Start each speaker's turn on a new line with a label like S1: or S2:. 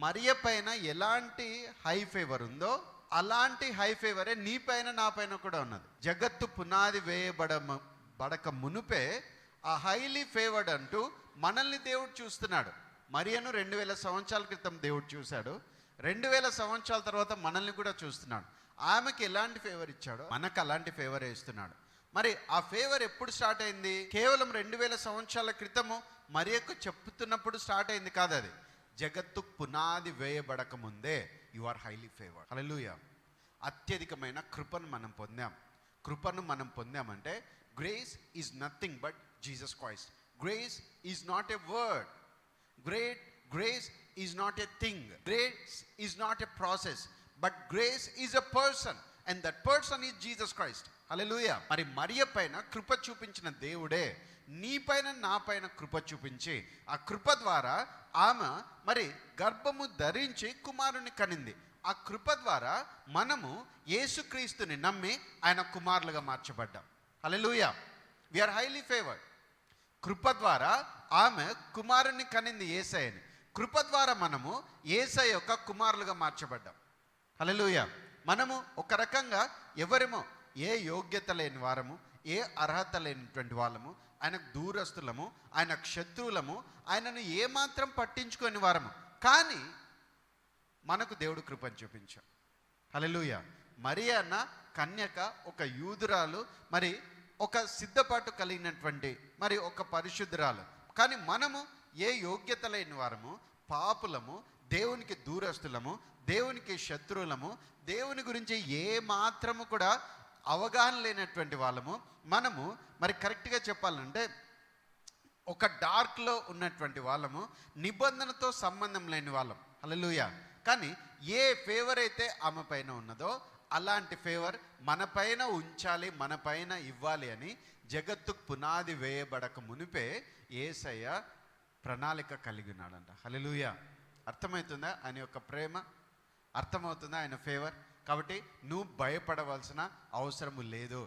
S1: మరియ పైన ఎలాంటి high favour ఉందో అలాంటి హై ఫేవరే నీ పైన నా పైన కూడా ఉన్నది. జగత్తు పునాది బడక మునుపే ఆ హైలీ ఫేవర్డ్ అంటూ మనల్ని దేవుడు చూస్తున్నాడు. మరియను 2000 సంవత్సరాల క్రితం దేవుడు చూశాడు. 2000 సంవత్సరాల తర్వాత మనల్ని కూడా చూస్తున్నాడు. ఆమెకి ఎలాంటి ఫేవర్ ఇచ్చాడో మనకు అలాంటి ఫేవర్ ఇస్తున్నాడు. మరి ఆ ఫేవర్ ఎప్పుడు స్టార్ట్ అయింది? కేవలం 2000 సంవత్సరాల క్రితము మరియకు చెప్తున్నప్పుడు స్టార్ట్ అయింది కాదు. అది జగత్తు పునాది వేయబడక ముందే you are highly favoured. Hallelujah. అత్యధికమైన కృపను మనం పొందామంటే grace is nothing but Jesus Christ. Grace is not a word. Grace is not a thing. Grace is not a process, but grace is a person, and that person is Jesus Christ. Hallelujah. మరి మరియ పైన కృప చూపించిన దేవుడే నీ పైన నా పైన కృప చూపించి ఆ కృప ద్వారా ఆమె మరి గర్భము ధరించి కుమారుని కనింది. ఆ కృప ద్వారా మనము యేసుక్రీస్తుని నమ్మి ఆయన కుమారులుగా మార్చబడ్డాం. Hallelujah. We are highly favoured. కృప ద్వారా ఆమె కుమారుని కనింది, యేసయ్యని. కృప ద్వారా మనము యేసయ్య యొక్క కుమారులుగా మార్చబడ్డాం. హల్లెలూయా. మనము ఒక రకంగా ఎవరేమో ఏ యోగ్యత లేని వారము, ఏ అర్హత లేనటువంటి వాళ్ళము, ఆయనకు దూరస్తులము, ఆయన శత్రువులము, ఆయనను ఏమాత్రం పట్టించుకొని వారము. కానీ మనకు దేవుడు కృపను చూపించాడు. హల్లెలూయా. మరియ అన్న కన్యక, ఒక యూదురాలు, మరి ఒక సిద్ధపాటు కలిగినటువంటి మరి ఒక పరిశుద్ధురాలు. కానీ మనము ఏ యోగ్యత లేని వారము, పాపులము, దేవునికి దూరస్తులము, దేవునికి శత్రువులము, దేవుని గురించి ఏ మాత్రము కూడా అవగాహన లేనటువంటి వాళ్ళము. మనము మరి కరెక్ట్గా చెప్పాలంటే ఒక డార్క్లో ఉన్నటువంటి వాళ్ళము, నిబంధనతో సంబంధం లేని వాళ్ళం. హల్లెలూయా. కానీ ఏ ఫేవర్ అయితే ఆమె పైన ఉన్నదో అలాంటి ఫేవర్ మన పైన ఉంచాలి, మన పైన ఇవ్వాలి అని జగత్తుకు పునాది వేయబడక మునిపే యేసయ్య ప్రణాళిక కలిగి ఉన్నాడంట. హల్లెలూయా. అర్థమవుతుందా ఆయన యొక్క ప్రేమ? అర్థమవుతుందా ఆయన ఫేవర్? కాబట్టి నువ్వు భయపడవలసిన అవసరము లేదు.